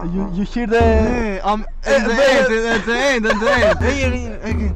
You hear the... At the end. Here, again.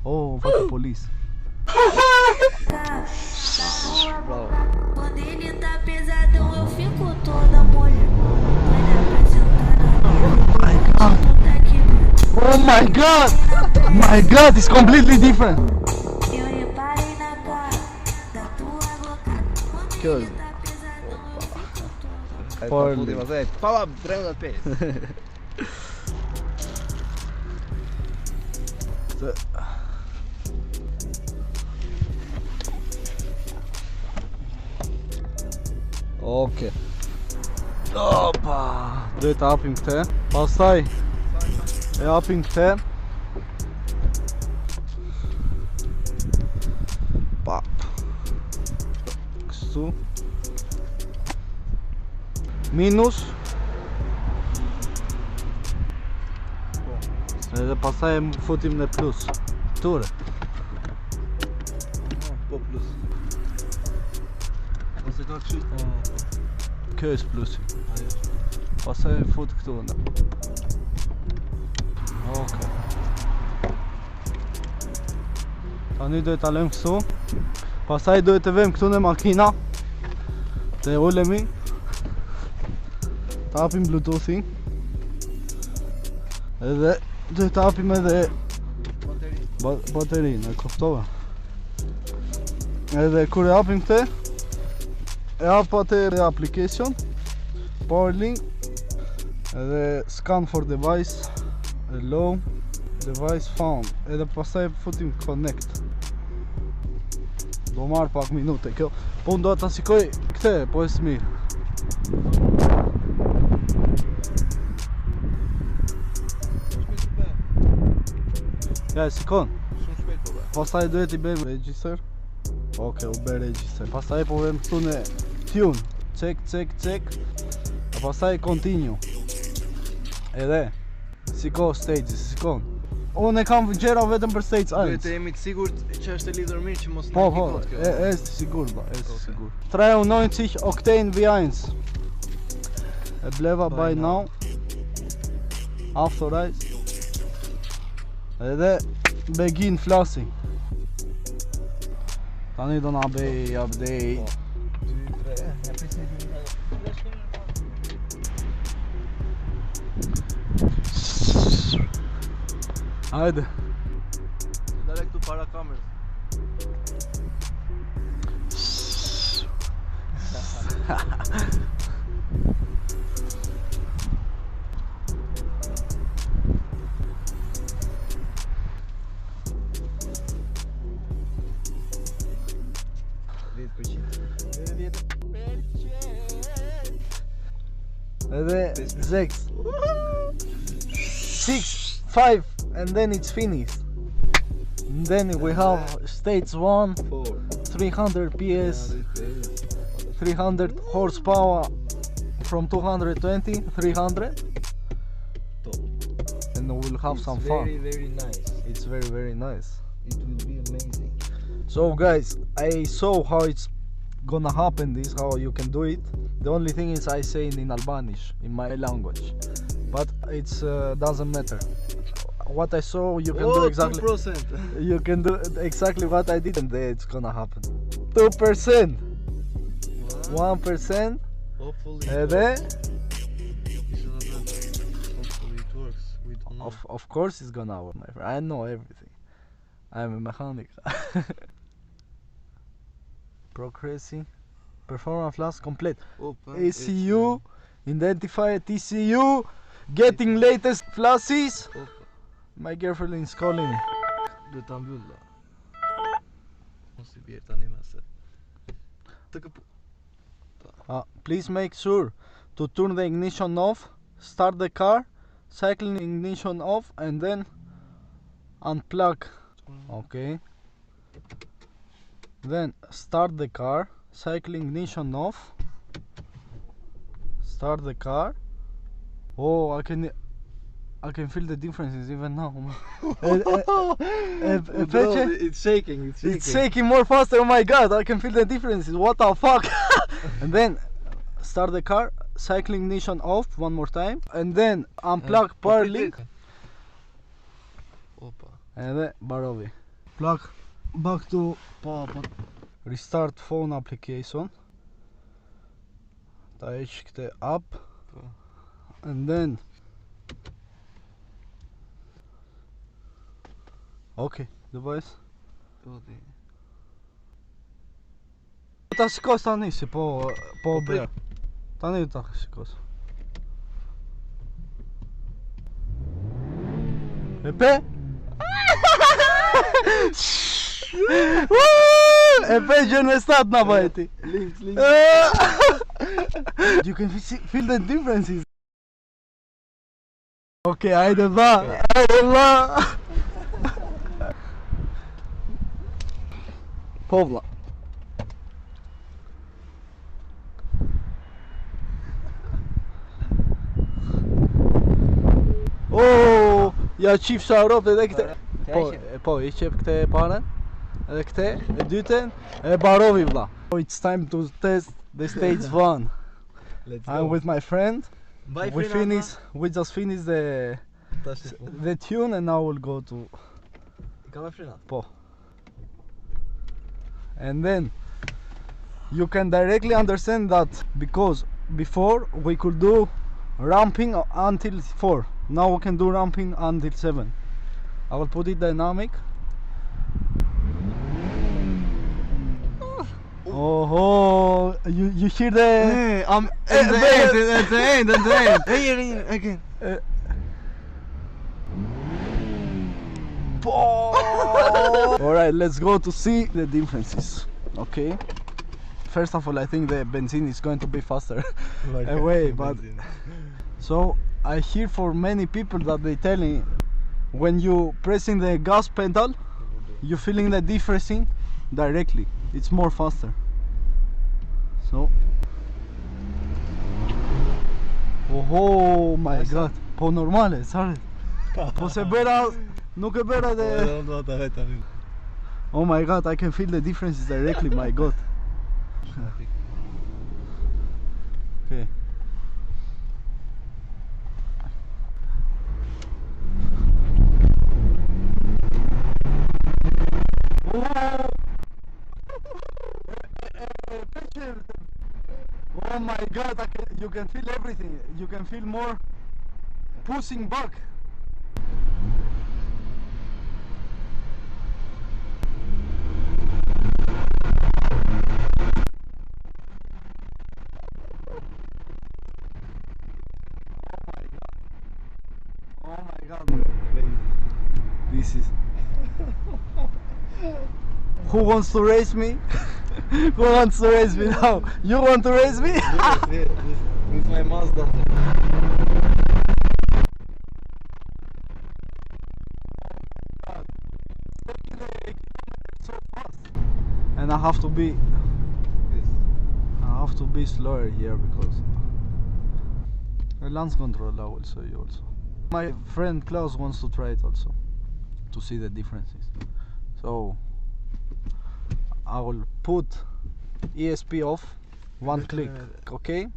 Oh, fuck the police. Quando ele tá pesadão, eu fico toda molhada. Oh my god! My god, it's completely different! Eu reparei na cara da tua boca. Quando ele tá pesadão, eu fico toda. POV. Ok. Opa! Drejt hapim këtë. Pastaj e hapim këtë. Pap. Kështu. Minus. Edhe pastaj e futim në plus. Ture. Po plus. Ose ka kështu. Kjo është plusi. Pastaj e fut këtu në. Ok. Tani duhet ta lëm këtu. Pastaj duhet të vëmë këtu në makina. Të ulemi. Ta hapim Bluetoothin. Edhe duhet të hapim edhe baterinë, e kuptova. Edhe kur e hapim këtë, e hap atë application, Powerlink, edhe scan for device, allow, device found, edhe pastaj futim connect. Do marr pak minute kjo, po unë do ta shikoj këtë, po është mirë. Ja, shikon. Shumë shpejt po bë. Pastaj duhet I bëjmë register. Ok, u bë register. Pastaj po vëmë këtu në tune. Check. A pastaj continue. Edhe shiko stages, shikon. Unë e kam gjera vetëm për stage 1. Duhet të jemi të sigurt që është e lidhur mirë që mos Po, na ikot kjo. është sigur, ba, është sigur. 93 octane V1. E bleva by now. Authorize. Edhe begin flashing. Tani do na bëj update. 2, 3. Hajde. Dale këtu para kamerës. Edhe 6 6, 5 and then it's finished. And then we have stage 1, 300 PS, 300 horsepower from 220, 300. Top. And we'll have some fun. Very nice. It's very nice. It will be amazing. So guys, I saw how it's gonna happen, this, how you can do it. The only thing is I say it in Albanish, in my language. But it's doesn't matter. What I saw, you can do exactly. 2%. You can do exactly what I did, and then it's gonna happen. 2%, 1%, Hopefully. and then Hopefully it works. We don't know. of course it's gonna work, my friend. I know everything. I'm a mechanic. Progressing. Performance flash complete. Open. ECU, identify TCU, getting latest flashes. My girlfriend is calling me. Duhet ta mbyll. Mos I bjer tani më se. Please make sure to turn the ignition off, start the car, cycling ignition off, and then unplug. Okay. Then start the car, cycling ignition off, start the car. Oh, I can. I can feel the differences even now. Bro, Fece? it's shaking, it's shaking. It's shaking more faster. Oh my god, I can feel the differences. What the fuck? And then start the car, cycling ignition off one more time, and then unplug Powerlink. Opa. And then BlerimDrV. Plug back to power. Restart phone application. Taci këte up. And then okay, device. Audi. Ta shikos tani si po bre. Tani ta shikos. E pe? E pe gjë në stat na bajti. Links. You can feel the differences. Okay, hajde vlla. Po vlla. Oh, ja qifsha Europë edhe këte. Po, I qep këte e parën, edhe këte, e dyten, e BlerimDrV vlla. It's time to test the stage 1. Let's go. I'm with my friend. Bye, We just finished the tune and now we'll go to Ka me frenat. Po. And then you can directly understand that because before we could do ramping until 4. Now we can do ramping until 7. I will put it dynamic. Oh, you hear the Hey, I'm at the end. Here, again. Alright, let's go to see the differences. Okay. First of all, I think the benzene is going to be faster away, but so I hear for many people that they telling when you pressing the gas pedal, you feeling the difference directly. It's more faster. So. Oh my god. Po normale, sorry. Po se bëra, nuk e bëra dhe. Oh my god, I can feel the differences directly, my god. Okay. Oh my god, you can feel everything. You can feel more pushing back. Oh my god. This is... Who wants to race me? Who wants to race me now? You want to race me? Yes, with my Mazda. So fast. And I have to be slower here because the lance control I will show you also. My friend Klaus wants to try it also to see the differences. So I will put ESP off, one click, okay?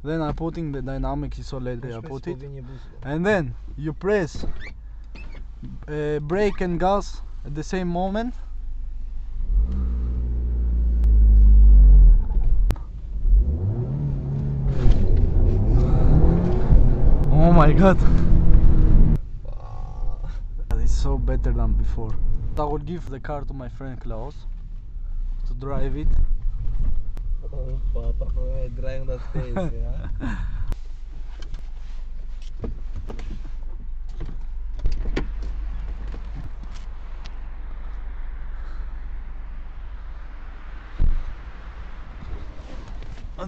Then I'm putting the dynamic isolator, I put it, and then you press brake and gas at the same moment. Oh my god! It's so better than before. I will give the car to my friend Klaus to drive it. Drive that space, yeah?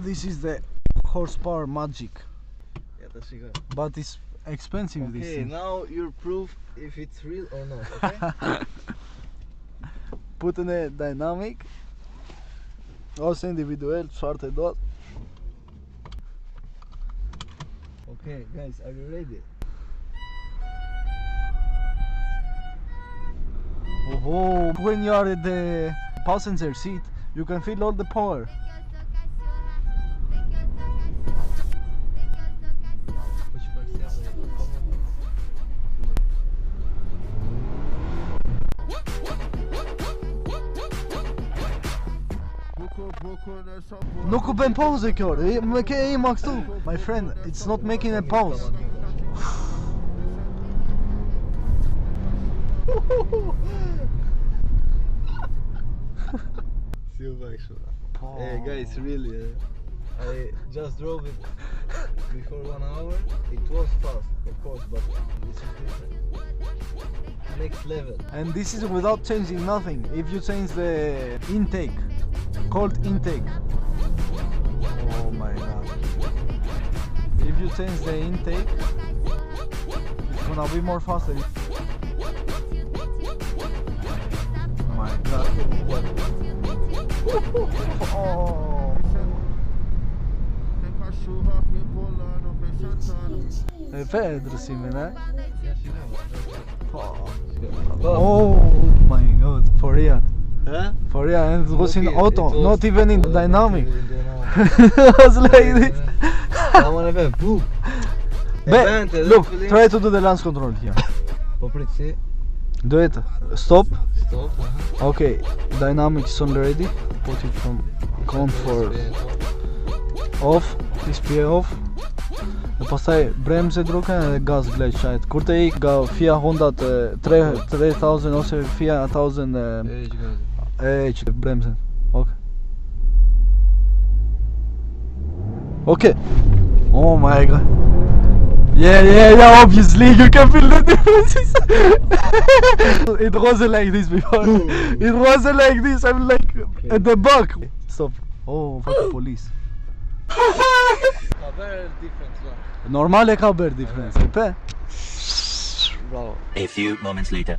This is the horsepower magic, Yeah, that's good. but it's expensive. This Okay, thing. now you're proof if it's real or not, okay? Put in a dynamic. Also individual, zwarte dot. Okay, guys, are you ready? Oh, when you are at the passenger seat, you can feel all the power. Nuk u bën pause kjo, më ke ima këtu. My friend, it's not making a pause. Hey guys, really, I just drove it before 1 hour. It was fast, of course, but this is different. Next level. And this is without changing nothing. If you change the intake, cold intake. Oh my god. If you change the intake, it's gonna be more faster. Oh my god. Oh. Pedro, sim, né? Oh my god, for real. Huh? For real, and it was in Okay, auto, it was not even in dynamic. It It was like this. I wanna go. Boom. Look, try to do the launch control here. Попрыгай. Do it. Stop. Stop. Okay, dynamics on ready. Put it from count for off. Display off. Dhe pastaj bremze druken edhe gaz blej qajt. Kur të ik nga Fia Honda të 3000 ose Fia 1000 e që bremzen. Okay. Okay. Oh my god. Yeah, obviously you can feel the differences. It wasn't like this before. It wasn't like this. I'm like at the back. Stop. Oh, fuck police. Very different one. Normal e ka bërë diferencë. Pe? Bravo. A few moments later.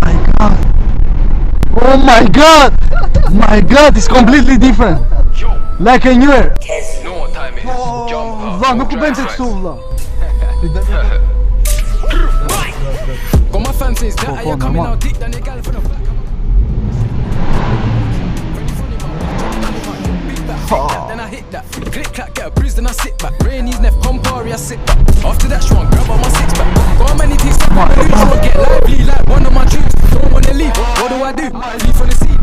My god! Oh my god! My god, it's completely different! Like a new air! Know what time it is. Jump up. Vlla, nuk u bën se kështu vlla. Got my fancies that Oh, are coming normal. out dick than a gal for the then I hit that. Click clack, get a bruise, then I sit back. Rainy's neff, Campari, I sit back. After that, she want grab on my six pack. Got many things that I lose. She want get lively like one of my tunes. Don't wanna leave. What do I do? Leave from the seat.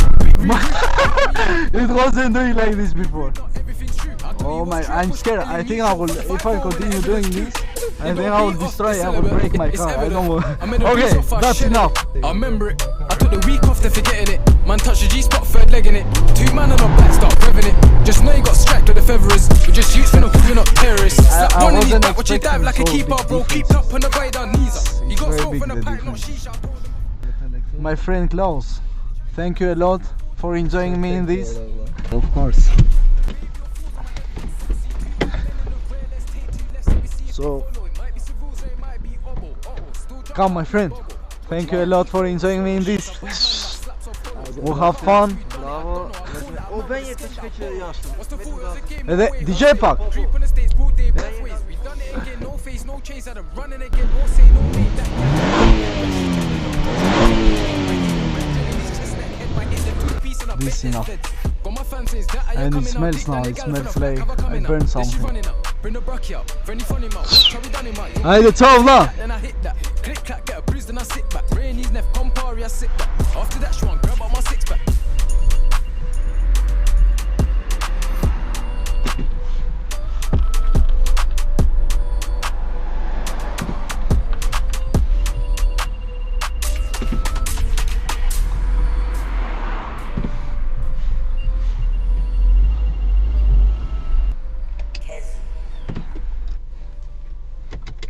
It wasn't doing like this before. Everything's true. Oh my, I'm scared. I think I will, if I continue doing this, I think I will destroy, I will break my car. I don't want. Okay, that's enough. I remember it. I took the week off, they're forgetting it. Man touched the G-spot, third leg in it. 2 man on the back, start revving it. Just know you got strapped with the feathers. We just shoots for no hood, we're not terrorists. Slap I one in his wasn't back, watch you dive like a expecting so keeper, bro. big Keep up on the way down knees up. You got very smoke big, from the the pipe, not difference. shisha. My friend Klaus, thank you a lot for enjoying me in this. Of course. So, come my friend, thank you a lot for enjoying me in this. We'll have fun. Bravo. O ben yetişmek yaşlı. Edhe DJ pak. Creep on the stage, both day, both ways. We done it again, no face, no chase. Had 'em running again, no say, no mate. This enough. And it smells now, it smells like I burned something. Haydi çal lan. Then I hit that. Click clack, get a bruise, then I sit back. Rainy's neff, Campari, I sit back. After that, she want grab out my six pack.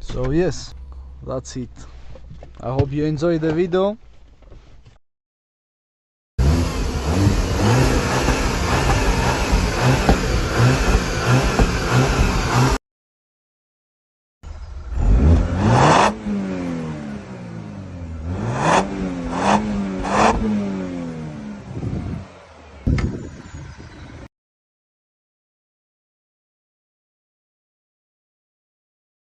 So yes, that's it. I hope you enjoyed the video.